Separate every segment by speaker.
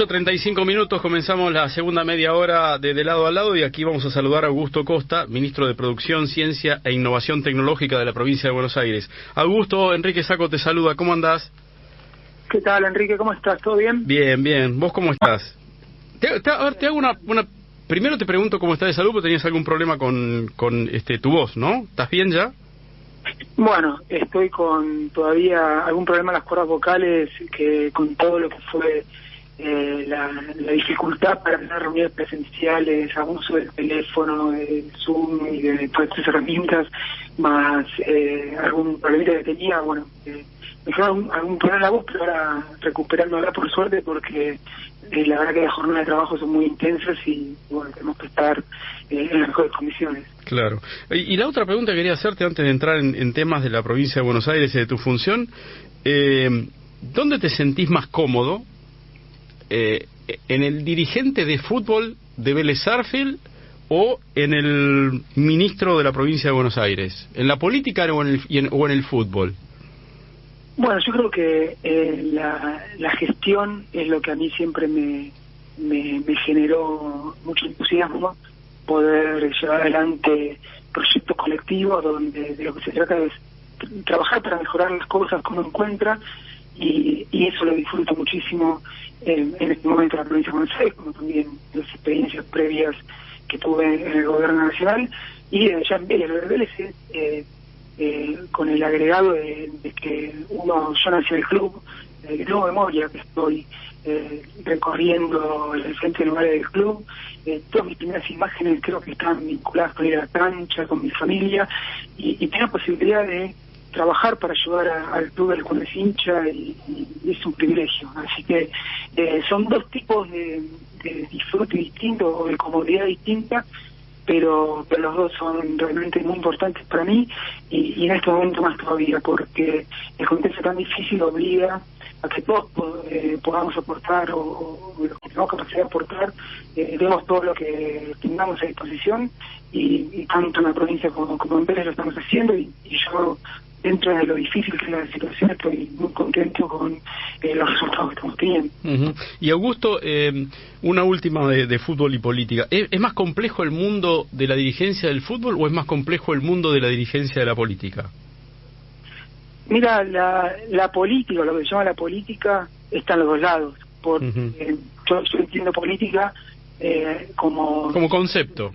Speaker 1: 8:35, comenzamos la segunda media hora de Lado a Lado y aquí vamos a saludar a Augusto Costa, ministro de Producción, Ciencia e Innovación Tecnológica de la provincia de Buenos Aires. Augusto, Enrique Sacco te saluda, ¿cómo andás?
Speaker 2: ¿Qué tal, Enrique? ¿Cómo estás? ¿Todo bien?
Speaker 1: Bien, bien. ¿Vos cómo estás? A ver, te hago una... Primero te pregunto cómo estás de salud, porque tenías algún problema con tu voz, ¿no? ¿Estás bien ya?
Speaker 2: Bueno, estoy con todavía algún problema en las cuerdas vocales, que con todo lo que fue la dificultad para tener reuniones presenciales, abuso del teléfono, de Zoom y de todas estas herramientas, más algún problemita que tenía, bueno, me quedó algún problema en la voz, pero ahora recuperándola por suerte, porque la verdad que las jornadas de trabajo son muy intensas y bueno, tenemos que estar en las mejores condiciones.
Speaker 1: Claro. Y la otra pregunta que quería hacerte antes de entrar en temas de la provincia de Buenos Aires y de tu función, ¿dónde te sentís más cómodo? ¿En el dirigente de fútbol de Vélez Sarsfield o en el ministro de la provincia de Buenos Aires? ¿En la política o en el fútbol?
Speaker 2: Bueno, yo creo que la gestión es lo que a mí siempre me generó mucho entusiasmo, poder llevar adelante proyectos colectivos donde de lo que se trata es trabajar para mejorar las cosas como encuentra, y eso lo disfruto muchísimo en este momento en la provincia de Buenos Aires, como también en las experiencias previas que tuve en el gobierno nacional y ya en Vélez. Lo de Vélez es con el agregado de que yo nací en el club, tengo memoria que estoy recorriendo el diferentes lugares del club, todas mis primeras imágenes creo que están vinculadas con ir a la cancha, con mi familia, y tengo la posibilidad de trabajar para ayudar al club del cual es hincha, y es un privilegio. Así que son dos tipos de disfrute distinto o de comodidad distinta, pero los dos son realmente muy importantes para mí, y en este momento más todavía, porque el contexto tan difícil obliga a que todos podamos aportar, o los que tenemos capacidad de aportar, demos todo lo que tengamos a disposición, y tanto en la provincia como en Vélez lo estamos haciendo, y yo, dentro de lo difícil que es la situación, estoy muy contento con los resultados que estamos teniendo.
Speaker 1: Uh-huh. Y Augusto, una última de fútbol y política. ¿Es más complejo el mundo de la dirigencia del fútbol o es más complejo el mundo de la dirigencia de la política?
Speaker 2: Mira, la política, lo que se llama la política, está en los dos lados.
Speaker 1: Uh-huh.
Speaker 2: Yo entiendo política como
Speaker 1: concepto.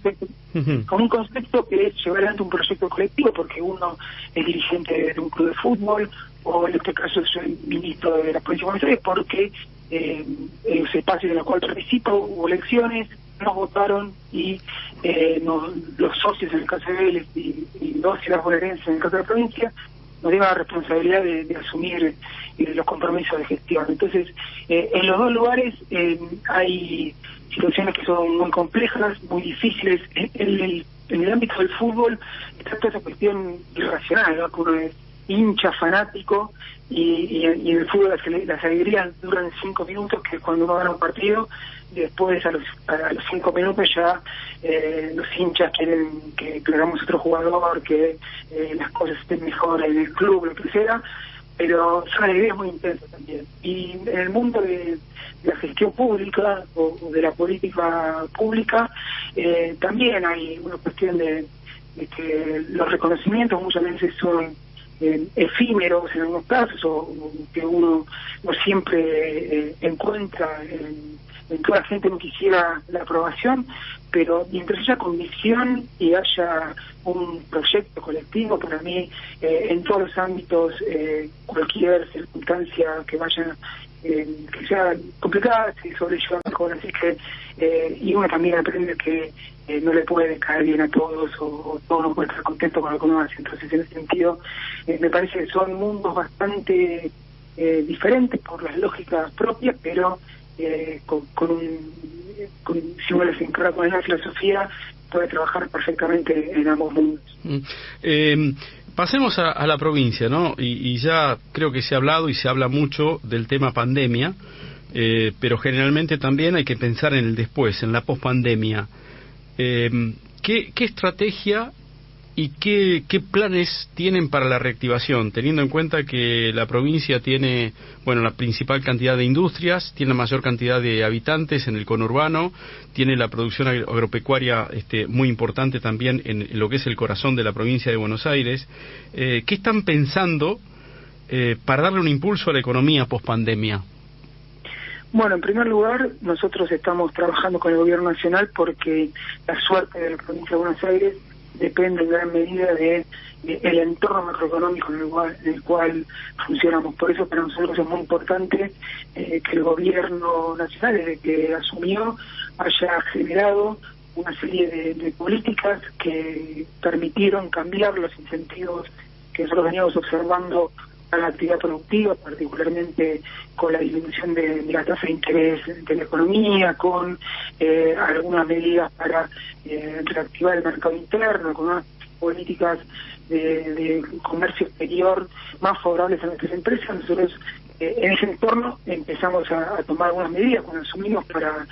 Speaker 2: Como un concepto que es llevar adelante un proyecto colectivo, porque uno es dirigente de un club de fútbol, o en este caso soy ministro de la provincia de Buenos Aires, porque en los espacios en los cuales participo hubo elecciones, nos votaron, y los socios en el caso de Vélez y los y las bonaerenses en el caso de la provincia nos dieron la responsabilidad de asumir los compromisos de gestión. Entonces, en los dos lugares hay situaciones que son muy complejas, muy difíciles. En el ámbito del fútbol está toda esa cuestión irracional, ¿no? Que uno es hincha, fanático, y en el fútbol las alegrías duran 5 minutos, que cuando uno gana un partido, después a los 5 minutos ya los hinchas quieren que hagamos otro jugador, que las cosas estén mejor en el club, lo que sea, pero son alegrías muy intensas también. Y en el mundo de la gestión pública o de la política pública, también hay una cuestión de que los reconocimientos muchas veces son efímeros en algunos casos, o que uno no siempre encuentra en toda la gente. No quisiera la aprobación, pero mientras haya convicción y haya un proyecto colectivo, para mí en todos los ámbitos, cualquier circunstancia que vaya que sea complicada se sobrelleva mejor. Así que y uno también aprende que no le puede caer bien a todos, o todos no pueden estar contentos con lo que uno hace. Entonces, en ese sentido, me parece que son mundos bastante diferentes por las lógicas propias, pero si uno les encara con la filosofía, puede trabajar perfectamente en ambos mundos.
Speaker 1: Pasemos a la provincia, ¿no? Y ya creo que se ha hablado y se habla mucho del tema pandemia, pero generalmente también hay que pensar en el después, en la pospandemia. ¿Qué estrategia ¿Y qué planes tienen para la reactivación, teniendo en cuenta que la provincia tiene, bueno, la principal cantidad de industrias, tiene la mayor cantidad de habitantes en el conurbano, tiene la producción agropecuaria muy importante también en lo que es el corazón de la provincia de Buenos Aires? ¿Qué están pensando para darle un impulso a la economía post-pandemia?
Speaker 2: Bueno, en primer lugar, nosotros estamos trabajando con el gobierno nacional porque la suerte de la provincia de Buenos Aires depende en gran medida de el entorno macroeconómico en el cual funcionamos. Por eso para nosotros es muy importante que el gobierno nacional, desde que asumió, haya generado una serie de políticas que permitieron cambiar los incentivos que nosotros veníamos observando a la actividad productiva, particularmente con la disminución de la tasa de interés de la economía, con algunas medidas para reactivar el mercado interno, con unas políticas de comercio exterior más favorables a nuestras empresas. Nosotros en ese entorno empezamos a tomar algunas medidas cuando asumimos para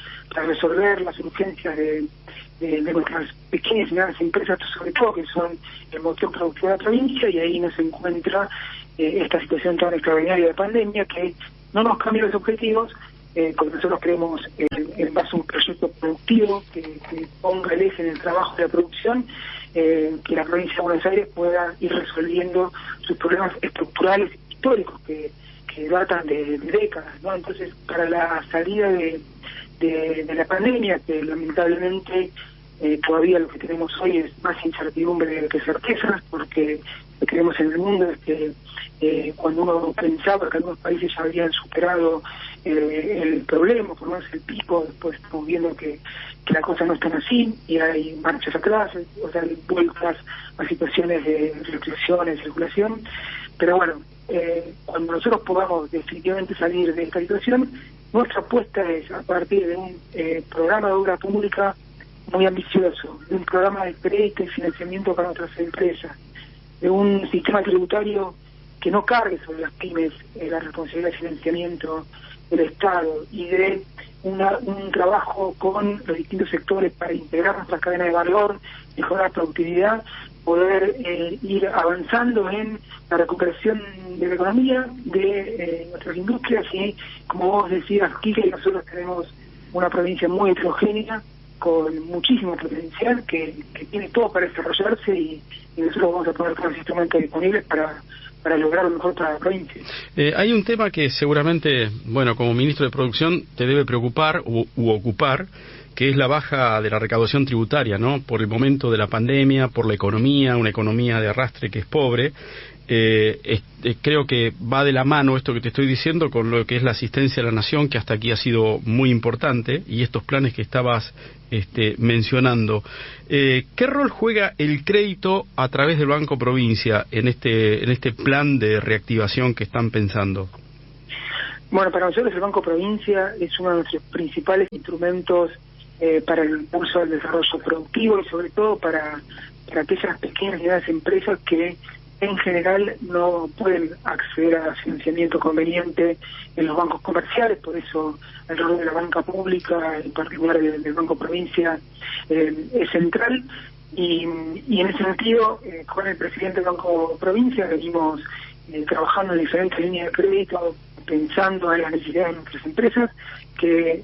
Speaker 2: resolver las urgencias de nuestras pequeñas y medianas empresas, sobre todo, que son el motor productivo de la provincia, y ahí nos encuentra esta situación tan extraordinaria de pandemia que no nos cambia los objetivos, porque nosotros creemos en base a un proyecto productivo que ponga el eje en el trabajo de la producción, que la provincia de Buenos Aires pueda ir resolviendo sus problemas estructurales históricos que datan de décadas, ¿no? Entonces, para la salida de la pandemia, que lamentablemente todavía lo que tenemos hoy es más incertidumbre que certezas, porque lo que vemos en el mundo es que cuando uno pensaba que algunos países ya habían superado el problema, por lo menos el pico, después estamos viendo que las cosas no están así y hay marchas atrás, o sea, hay vueltas a situaciones de restricción en circulación. Pero bueno, cuando nosotros podamos definitivamente salir de esta situación, nuestra apuesta es, a partir de un programa de obra pública muy ambicioso, de un programa de crédito y financiamiento para nuestras empresas, de un sistema tributario que no cargue sobre las pymes la responsabilidad de financiamiento del Estado, y de un trabajo con los distintos sectores para integrar nuestra cadena de valor, mejorar la productividad, poder ir avanzando en la recuperación de la economía de nuestras industrias. Y como vos decías, Quique, nosotros tenemos una provincia muy heterogénea, con muchísimo potencial, que tiene todo para desarrollarse, y nosotros vamos a poner todos los instrumentos disponibles para lograr lo mejor para la provincia.
Speaker 1: Hay un tema que seguramente, bueno, como ministro de Producción te debe preocupar u ocupar, que es la baja de la recaudación tributaria, ¿no? Por el momento de la pandemia, por la economía, una economía de arrastre que es pobre. Creo que va de la mano esto que te estoy diciendo con lo que es la asistencia a la nación, que hasta aquí ha sido muy importante, y estos planes que estabas mencionando. ¿Qué rol juega el crédito a través del Banco Provincia en este plan de reactivación que están pensando?
Speaker 2: Bueno, para nosotros el Banco Provincia es uno de nuestros principales instrumentos para el impulso del desarrollo productivo, y sobre todo para aquellas pequeñas y medianas empresas que en general no pueden acceder a financiamiento conveniente en los bancos comerciales. Por eso el rol de la banca pública, en particular del Banco Provincia, es central, y en ese sentido, con el presidente del Banco Provincia venimos trabajando en diferentes líneas de crédito, pensando en las necesidades de nuestras empresas, que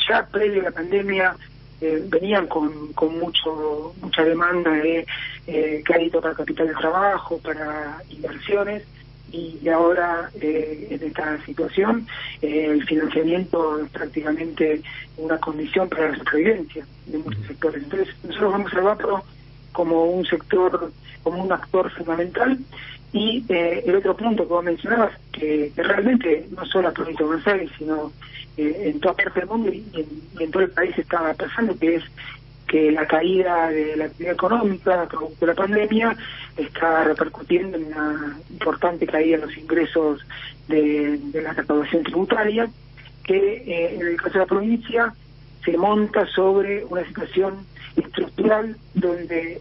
Speaker 2: ya previo a la pandemia venían con mucha demanda de crédito para capital de trabajo, para inversiones, y ahora en esta situación el financiamiento es prácticamente una condición para la supervivencia de muchos sectores. Entonces nosotros vamos al banco como un sector, como un actor fundamental. Y el otro punto que vos mencionabas, que realmente no solo la provincia de Buenos Aires, sino en toda parte del mundo y en todo el país estaba pasando, que es que la caída de la actividad económica producto de la pandemia está repercutiendo en una importante caída en los ingresos de la recaudación tributaria, que en el caso de la provincia se monta sobre una situación estructural donde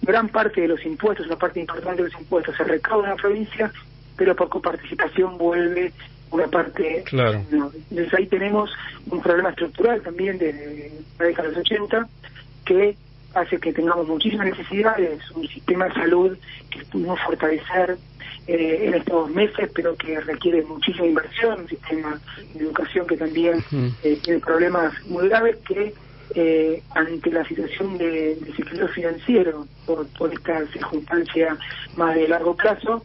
Speaker 2: gran parte de los impuestos, una parte importante de los impuestos se recauda en la provincia, pero por coparticipación vuelve una parte.
Speaker 1: Claro.
Speaker 2: No. Entonces ahí tenemos un problema estructural también de la década de los 80, que hace que tengamos muchísimas necesidades, un sistema de salud que pudimos fortalecer en estos meses, pero que requiere muchísima inversión, un sistema de educación que también tiene problemas muy graves, que ante la situación de desequilibrio financiero por esta circunstancia más de largo plazo,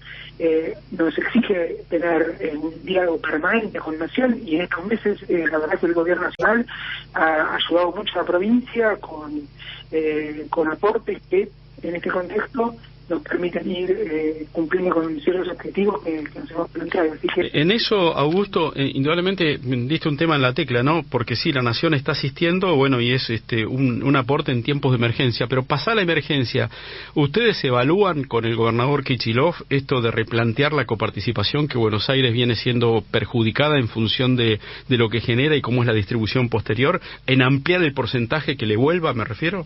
Speaker 2: nos exige tener un diálogo permanente con la Nación, y en estos meses la verdad que el Gobierno Nacional ha ayudado mucho a la provincia con aportes que en este contexto nos permiten ir cumpliendo con ciertos objetivos que nos hemos planteado. Así que
Speaker 1: en eso, Augusto, indudablemente diste un tema en la tecla, ¿no? Porque sí, la Nación está asistiendo, bueno, y es un aporte en tiempos de emergencia, pero pasada la emergencia, ¿ustedes evalúan con el gobernador Kicillof esto de replantear la coparticipación, que Buenos Aires viene siendo perjudicada en función de lo que genera y cómo es la distribución posterior, en ampliar el porcentaje que le vuelva, me refiero?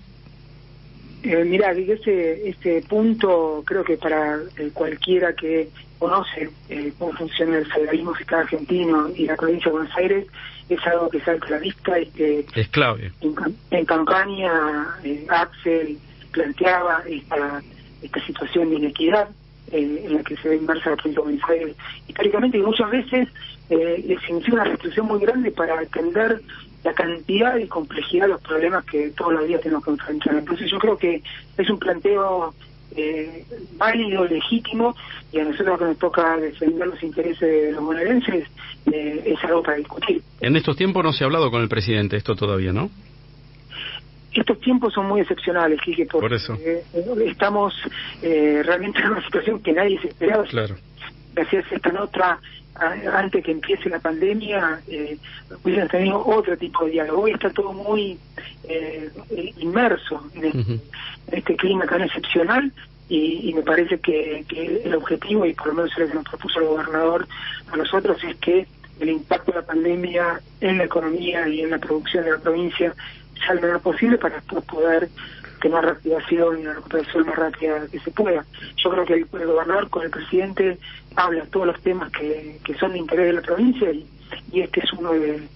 Speaker 2: Mirá, este punto creo que para cualquiera que conoce cómo funciona el federalismo fiscal argentino y la provincia de Buenos Aires, es algo que salta a la vista y que
Speaker 1: es clave.
Speaker 2: En campaña Axel planteaba esta situación de inequidad en la que se ve inmersa la provincia de Buenos Aires históricamente, y muchas veces significa una restricción muy grande para atender la cantidad y complejidad de los problemas que todos los días tenemos que enfrentar. Entonces yo creo que es un planteo válido, legítimo, y a nosotros que nos toca defender los intereses de los bonaerenses es algo para discutir.
Speaker 1: En estos tiempos no se ha hablado con el presidente esto todavía, ¿no?
Speaker 2: Estos tiempos son muy excepcionales, Quique, porque
Speaker 1: por eso
Speaker 2: estamos realmente en una situación que nadie se esperaba.
Speaker 1: Claro.
Speaker 2: Gracias a esta nota, antes que empiece la pandemia, hubiesen tenido otro tipo de diálogo. Hoy está todo muy inmerso en este clima tan excepcional, y me parece que el objetivo, y por lo menos lo que nos propuso el gobernador a nosotros, es que el impacto de la pandemia en la economía y en la producción de la provincia sea lo menor posible, para después poder tener reactivación y una recuperación más rápida que se pueda. Yo creo que el gobernador con el presidente habla todos los temas que son de interés de la provincia, y este es uno de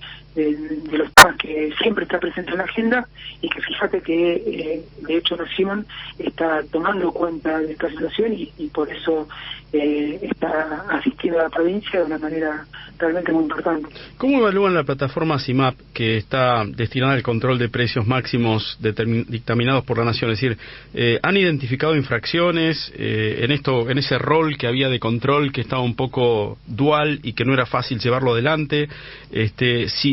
Speaker 2: los temas que siempre está presente en la agenda, y que fíjate que de hecho Nación está tomando cuenta de esta situación y por eso está asistiendo a la provincia de una manera realmente muy importante.
Speaker 1: ¿Cómo evalúan la plataforma CIMAP, que está destinada al control de precios máximos dictaminados por la Nación? Es decir, ¿han identificado infracciones en ese rol que había de control, que estaba un poco dual y que no era fácil llevarlo adelante?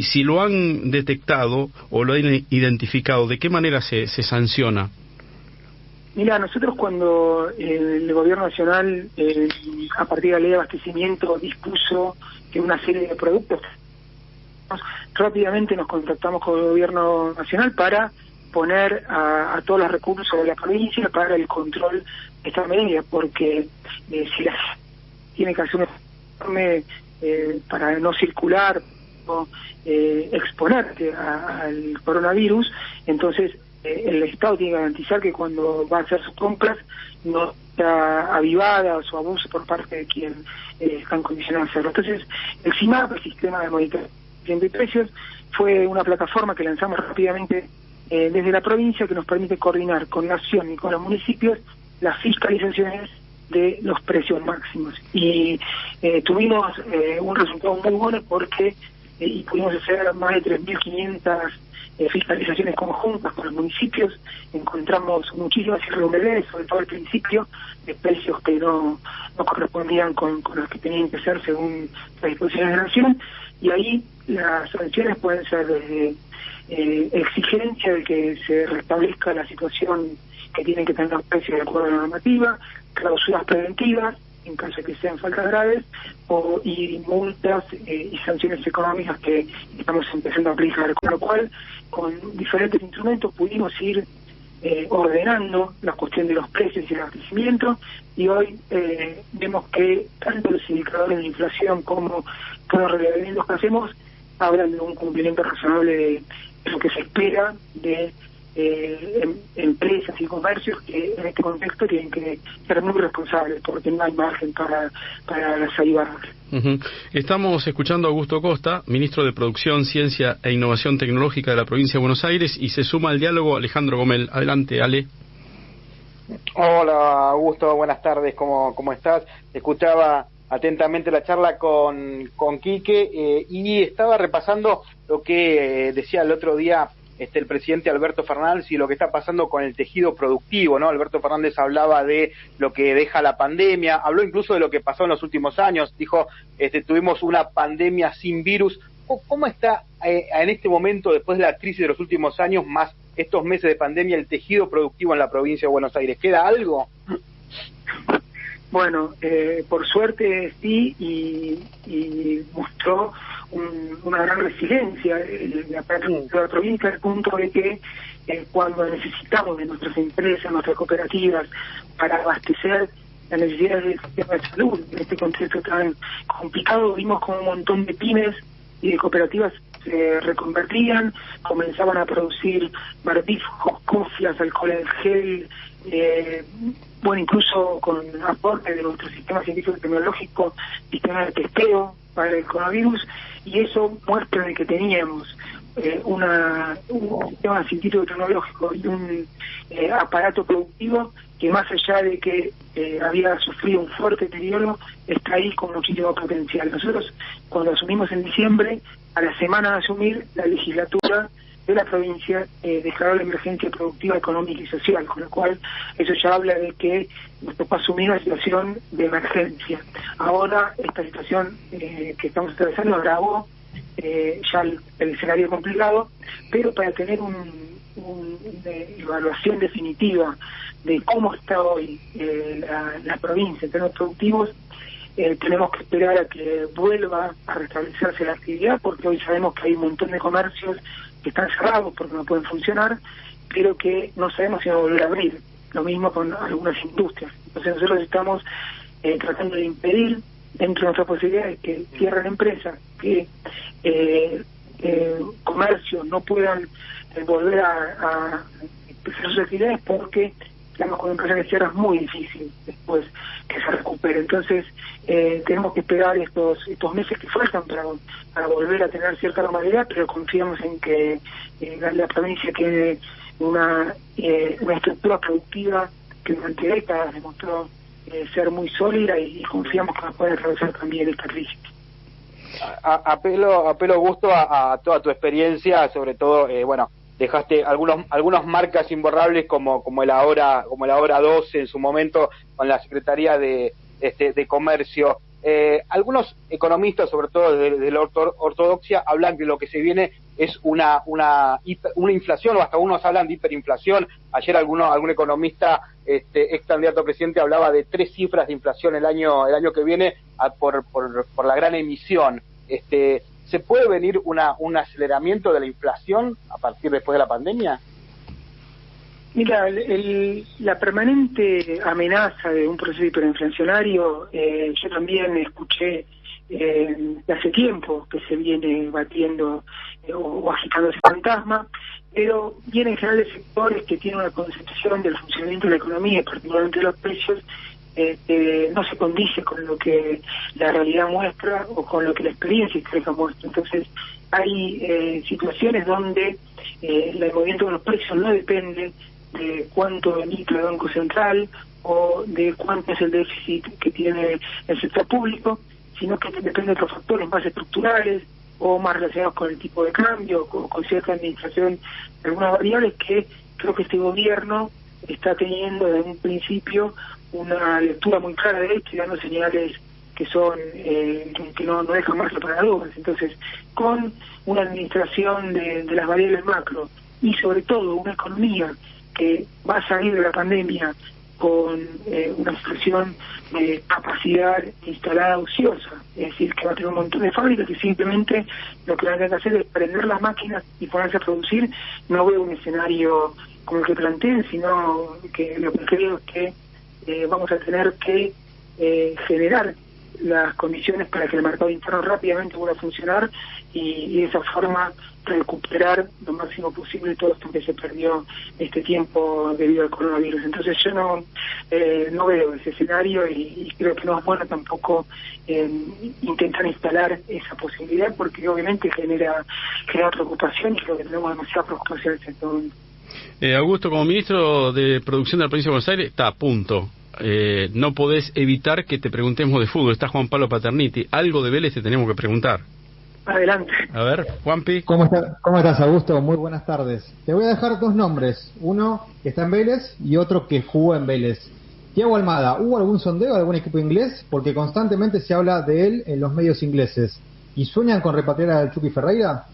Speaker 1: Si lo han detectado o lo han identificado, ¿de qué manera se sanciona?
Speaker 2: Mira, nosotros cuando el Gobierno Nacional, a partir de la Ley de Abastecimiento, dispuso que una serie de productos, rápidamente nos contactamos con el Gobierno Nacional para poner a todos los recursos de la provincia para el control de esta medida, porque si tiene que hacer un informe para no circular o exponerte al coronavirus, entonces el Estado tiene que garantizar que cuando va a hacer sus compras no está avivada o abuso por parte de quien están condicionados a hacerlo. Entonces, el CIMAP, el Sistema de Monitorización de Precios, fue una plataforma que lanzamos rápidamente desde la provincia, que nos permite coordinar con Nación y con los municipios las fiscalizaciones de los precios máximos. Y tuvimos un resultado muy bueno, porque y pudimos hacer más de 3.500 fiscalizaciones conjuntas con los municipios. Encontramos muchísimas irregularidades, sobre todo al principio, de precios que no correspondían con los que tenían que ser según las disposiciones de la Nación, y ahí las sanciones pueden ser desde exigencia de que se restablezca la situación que tienen que tener los precios de acuerdo a la normativa, cláusulas preventivas en caso de que sean faltas graves, y multas y sanciones económicas que estamos empezando a aplicar, con lo cual con diferentes instrumentos pudimos ir ordenando la cuestión de los precios y el abastecimiento, y hoy vemos que tanto los indicadores de inflación como todos los relevamientos que hacemos hablan de un cumplimiento razonable de lo que se espera de empresas y comercios que en este contexto tienen que ser muy responsables porque no hay margen para salvarlos.
Speaker 1: Estamos escuchando a Augusto Costa, ministro de Producción, Ciencia e Innovación Tecnológica de la provincia de Buenos Aires, y se suma al diálogo Alejandro Gomel. Adelante, Ale.
Speaker 3: Hola, Augusto, buenas tardes, ¿cómo estás? Escuchaba atentamente la charla con Quique y estaba repasando lo que decía el otro día el presidente Alberto Fernández y lo que está pasando con el tejido productivo, ¿no? Alberto Fernández hablaba de lo que deja la pandemia, habló incluso de lo que pasó en los últimos años, dijo, tuvimos una pandemia sin virus. ¿Cómo está en este momento, después de la crisis de los últimos años, más estos meses de pandemia, el tejido productivo en la provincia de Buenos Aires? ¿Queda algo?
Speaker 2: Bueno, por suerte sí, y mostró una gran resiliencia la provincia, al punto de que cuando necesitamos de nuestras empresas, nuestras cooperativas, para abastecer las necesidades del sistema de salud, en este contexto tan complicado, vimos como un montón de pymes y de cooperativas se reconvertían, comenzaban a producir barbijos, cofias, alcohol en gel, bueno, incluso con aporte de nuestro sistema científico y tecnológico, sistema de testeo para el coronavirus, y eso muestra de que teníamos un sistema científico y tecnológico y un aparato productivo que, más allá de que había sufrido un fuerte deterioro, está ahí con muchísimo potencial. Nosotros, cuando asumimos en diciembre, a la semana de asumir, la legislatura de la provincia declaró la emergencia productiva, económica y social, con lo cual eso ya habla de que nos tocó asumir una situación de emergencia. Ahora esta situación que estamos atravesando agravó ya el escenario complicado, pero para tener una evaluación definitiva de cómo está hoy la provincia en términos productivos, tenemos que esperar a que vuelva a restablecerse la actividad, porque hoy sabemos que hay un montón de comercios que están cerrados porque no pueden funcionar, pero que no sabemos si van a volver a abrir. Lo mismo con algunas industrias. Entonces nosotros estamos tratando de impedir, dentro de nuestras posibilidades, que cierren empresas, que comercios no puedan volver a empezar sus actividades, porque digamos, con empresas que cierran es muy difícil después que se recupere. Entonces tenemos que esperar estos meses que faltan para volver a tener cierta normalidad, pero confiamos en que la provincia tiene una estructura productiva que durante décadas demostró ser muy sólida, y confiamos que va a poder atravesar también esta crisis.
Speaker 3: Apelo gusto a toda tu experiencia, sobre todo, bueno, dejaste algunas marcas imborrables como el ahora 12 en su momento con la Secretaría de Comercio. Algunos economistas, sobre todo de la ortodoxia, hablan que lo que se viene es una inflación, o hasta unos hablan de hiperinflación. Ayer algún economista, ex candidato a presidente, hablaba de 3 cifras de inflación el año que viene por la gran emisión. ¿Se puede venir un aceleramiento de la inflación a partir después de la pandemia?
Speaker 2: Mira, la permanente amenaza de un proceso hiperinflacionario, yo también escuché hace tiempo que se viene batiendo o agitando ese fantasma, pero viene en general de sectores que tienen una concepción del funcionamiento de la economía, particularmente de los precios, no se condice con lo que la realidad muestra o con lo que la experiencia histórica muestra. Entonces hay situaciones donde el movimiento de los precios no depende de cuánto emite el Banco Central o de cuánto es el déficit que tiene el sector público, sino que depende de otros factores más estructurales o más relacionados con el tipo de cambio, con cierta administración de algunas variables que creo que este gobierno está teniendo desde un principio una lectura muy clara de esto y dando señales que son que no dejan margen para dudas. Entonces, con una administración de las variables macro y sobre todo una economía que va a salir de la pandemia con una situación de capacidad instalada ociosa, es decir, que va a tener un montón de fábricas que simplemente lo que van a tener que hacer es prender las máquinas y ponerse a producir. No veo un escenario como el que planteen, sino que lo que creo es que vamos a tener que generar las condiciones para que el mercado interno rápidamente vuelva a funcionar y de esa forma recuperar lo máximo posible todo esto que se perdió este tiempo debido al coronavirus. Entonces yo no veo ese escenario y creo que no es bueno tampoco intentar instalar esa posibilidad, porque obviamente genera preocupación, y creo que tenemos demasiada preocupación en el sector.
Speaker 1: Augusto, como ministro de Producción de la Provincia de Buenos Aires, está a punto. No podés evitar que te preguntemos de fútbol. Está Juan Pablo Paterniti. Algo de Vélez te tenemos que preguntar.
Speaker 2: Adelante.
Speaker 1: A ver, Juanpi.
Speaker 4: ¿Cómo estás, Augusto? Muy buenas tardes. Te voy a dejar dos nombres. Uno que está en Vélez y otro que jugó en Vélez. Thiago Almada, ¿hubo algún sondeo de algún equipo inglés? Porque constantemente se habla de él en los medios ingleses. ¿Y sueñan con repatriar al Chucky Ferreira?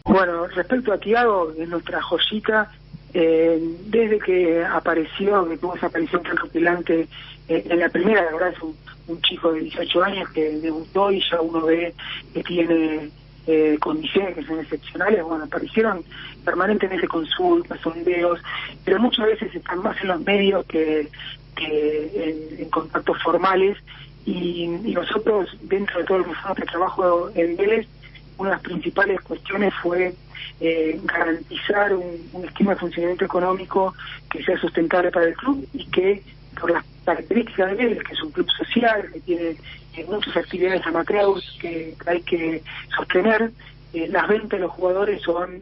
Speaker 2: Bueno, respecto a Thiago, es nuestra joyita. Desde que apareció, que tuvo esa aparición tan rutilante en la primera, la verdad es un chico de 18 años que debutó y ya uno ve que tiene condiciones que son excepcionales. Bueno, aparecieron permanentemente consultas, sondeos, pero muchas veces están más en los medios que en contactos formales, y nosotros, dentro de todo el que trabajo en Vélez, una de las principales cuestiones fue garantizar un esquema de funcionamiento económico que sea sustentable para el club, y que por las características de Vélez, que es un club social, que tiene muchas actividades amateur que hay que sostener, las ventas de los jugadores son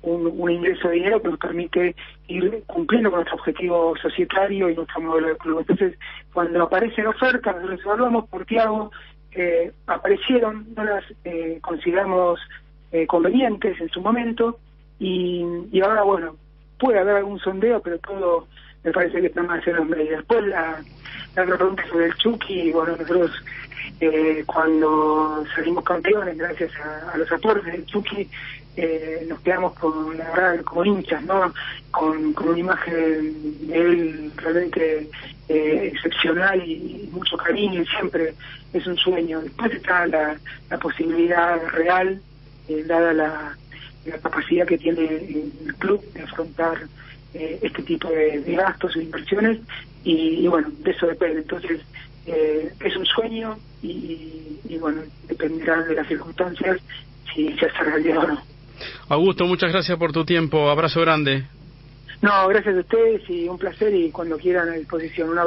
Speaker 2: un ingreso de dinero que nos permite ir cumpliendo con nuestro objetivo societario y nuestro modelo de club. Entonces, cuando aparecen ofertas, nosotros evaluamos por Thiago, aparecieron, no las consideramos convenientes en su momento, y ahora, bueno, puede haber algún sondeo, pero todo me parece que está más en los medios. Después la otra pregunta sobre el Chucky. Bueno, nosotros cuando salimos campeones, gracias a los aportes del Chucky, nos quedamos con, la verdad, como hinchas, ¿no? Con una imagen de él realmente excepcional y mucho cariño, y siempre es un sueño. Después está la posibilidad real, dada la capacidad que tiene el club de afrontar este tipo de gastos o inversiones, y bueno, de eso depende. Entonces es un sueño, y bueno, dependerá de las circunstancias si se hace realidad o no.
Speaker 1: Augusto, muchas gracias por tu tiempo. Abrazo grande.
Speaker 2: No, gracias a ustedes y un placer, y cuando quieran a disposición.